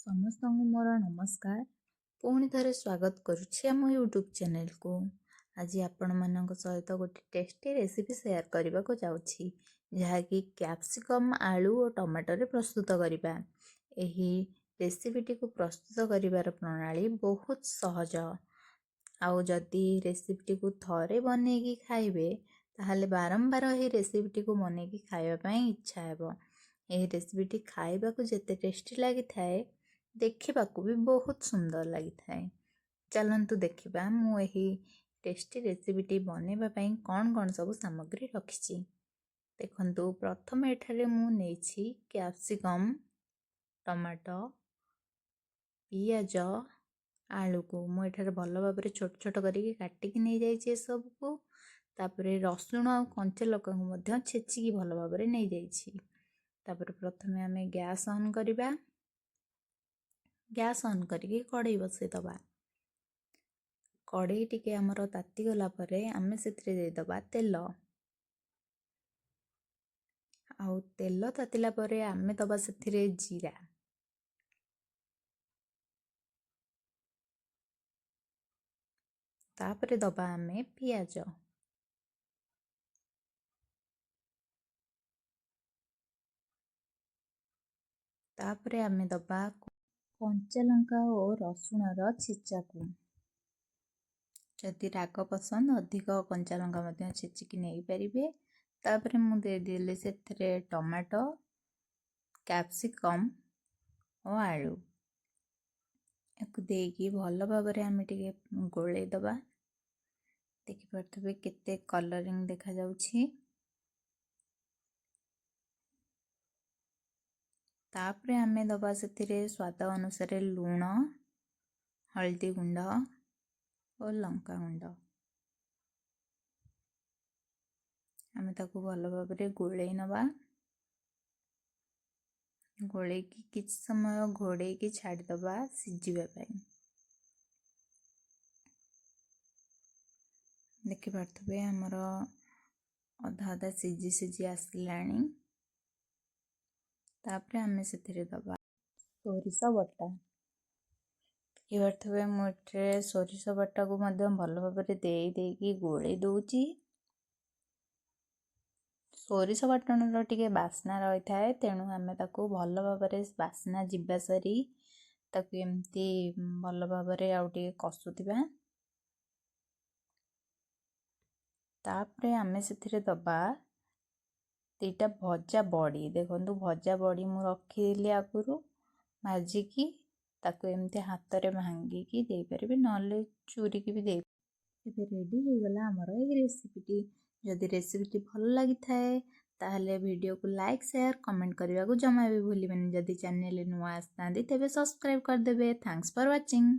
ସମସ୍ତଙ୍କୁ ମୋର ନମସ୍କାର। ପୁଣି ଥରେ ସ୍ୱାଗତ କରୁଛି ଆମ ୟୁଟ୍ୟୁବ୍ ଚ୍ୟାନେଲକୁ। ଆଜି ଆପଣମାନଙ୍କ ସହିତ ଗୋଟେ ଟେଷ୍ଟି ରେସିପି ସେୟାର କରିବାକୁ ଯାଉଛି, ଯାହାକି କ୍ୟାପ୍ସିକମ୍ ଆଳୁ ଓ ଟମାଟୋରେ ପ୍ରସ୍ତୁତ କରିବା। ଏହି ରେସିପିଟିକୁ ପ୍ରସ୍ତୁତ କରିବାର ପ୍ରଣାଳୀ ବହୁତ ସହଜ। ଆଉ ଯଦି ରେସିପିଟିକୁ ଥରେ ବନେଇକି ଖାଇବେ ତାହେଲେ ବାରମ୍ବାର ଏହି ରେସିପିଟିକୁ ବନେଇକି ଖାଇବା ପାଇଁ ଇଚ୍ଛା ହେବ। ଏହି ରେସିପିଟି ଖାଇବାକୁ ଯେତେ ଟେଷ୍ଟି ଲାଗିଥାଏ, ଦେଖିବାକୁ ବି ବହୁତ ସୁନ୍ଦର ଲାଗିଥାଏ। ଚାଲନ୍ତୁ ଦେଖିବା ମୁଁ ଏହି ଟେଷ୍ଟି ରେସିପିଟି ବନେଇବା ପାଇଁ କ'ଣ ସବୁ ସାମଗ୍ରୀ ରଖିଛି। ଦେଖନ୍ତୁ, ପ୍ରଥମେ ଏଠାରେ ମୁଁ ନେଇଛି କ୍ୟାପ୍ସିକମ୍, ଟମାଟୋ, ପିଆଜ, ଆଳୁକୁ ମୁଁ ଏଠାରେ ଭଲ ଭାବରେ ଛୋଟ ଛୋଟ କରିକି କାଟିକି ନେଇଯାଇଛି ଏସବୁକୁ। ତାପରେ ରସୁଣ ଆଉ କଞ୍ଚା ଲଙ୍କାକୁ ମଧ୍ୟ ଛେଚିକି ଭଲ ଭାବରେ ନେଇଯାଇଛି। ତାପରେ ପ୍ରଥମେ ଆମେ ଗ୍ୟାସ୍ ଅନ୍ କରିବା। ଗ୍ୟାସ୍ ଅନ୍ କରିକି କଡ଼େଇ ବସାଇଦେବା। କଡ଼େଇ ଟିକେ ଆମର ତାତିଗଲା ପରେ ଆମେ ସେଥିରେ ଦେଇଦେବା ତେଲ। ଆଉ ତେଲ ତାତିଲା ପରେ ଆମେ ଦେବା ସେଥିରେ ଜିରା। ତାପରେ ଦେବା ଆମେ ପିଆଜ। ତାପରେ ଆମେ ଦେବା କଞ୍ଚା ଲଙ୍କା ଓ ରସୁଣର ଛେଚାକୁ। ଯଦି ରାଗ ପସନ୍ଦ ଅଧିକ କଞ୍ଚା ଲଙ୍କା ମଧ୍ୟ ଛେଚିକି ନେଇପାରିବେ। ତାପରେ ମୁଁ ଦେଇଦେଲି ସେଥିରେ ଟମାଟୋ, କ୍ୟାପ୍ସିକମ୍ ଓ ଆଳୁ। ୟାକୁ ଦେଇକି ଭଲ ଭାବରେ ଆମେ ଟିକେ ଗୋଳେଇ ଦେବା। ଦେଖିପାରୁଥିବେ କେତେ କଲରିଂ ଦେଖାଯାଉଛି। ତାପରେ ଆମେ ଦେବା ସେଥିରେ ସ୍ୱାଦ ଅନୁସାରେ ଲୁଣ, ହଳଦୀ ଗୁଣ୍ଡ ଓ ଲଙ୍କା ଗୁଣ୍ଡ। ଆମେ ତାକୁ ଭଲ ଭାବରେ ଗୋଳେଇ ନେବା। ଗୋଳେଇକି କିଛି ସମୟ ଘୋଡ଼େଇକି ଛାଡ଼ିଦେବା ସିଝିବା ପାଇଁ। ଦେଖିପାରୁଥିବେ ଆମର ଅଧା ଅଧା ସିଝି ଆସିଲାଣି। ତାପରେ ଆମେ ସେଥିରେ ଦେବା ସୋରିଷ ବଟା। ଦେଖିପାରୁଥିବେ ମୁଁ ଏଠାରେ ସୋରିଷ ବଟାକୁ ମଧ୍ୟ ଭଲ ଭାବରେ ଦେଇକି ଗୋଳେଇ ଦେଉଛି। ସୋରିଷ ବାଟଣର ଟିକେ ବାସ୍ନା ରହିଥାଏ, ତେଣୁ ଆମେ ତାକୁ ଭଲ ଭାବରେ ବାସ୍ନା ଯିବା ସାରି ତାକୁ ଏମିତି ଭଲ ଭାବରେ ଆଉ ଟିକେ କଷୁଥିବା। ତାପରେ ଆମେ ସେଥିରେ ଦେବା ଦୁଇଟା ଭଜା ବଡ଼ି। ଦେଖନ୍ତୁ, ଭଜା ବଡ଼ି ମୁଁ ରଖିଥିଲି ଆଗରୁ ଭାଜିକି, ତାକୁ ଏମିତି ହାତରେ ଭାଙ୍ଗିକି ଦେଇପାରିବେ, ନହେଲେ ଚୁରିକି ବି ଦେଇପାରିବେ। ଏବେ ରେଡ଼ି ହେଇଗଲା ଆମର ଏହି ରେସିପିଟି। ଯଦି ରେସିପିଟି ଭଲ ଲାଗିଥାଏ ତାହେଲେ ଭିଡ଼ିଓକୁ ଲାଇକ୍, ସେୟାର, କମେଣ୍ଟ କରିବାକୁ ଜମା ବି ଭୁଲିବେନି। ଯଦି ଚ୍ୟାନେଲରେ ନୂଆ ଆସିଥାନ୍ତି ତେବେ ସବସ୍କ୍ରାଇବ୍ କରିଦେବେ। Thanks for watching.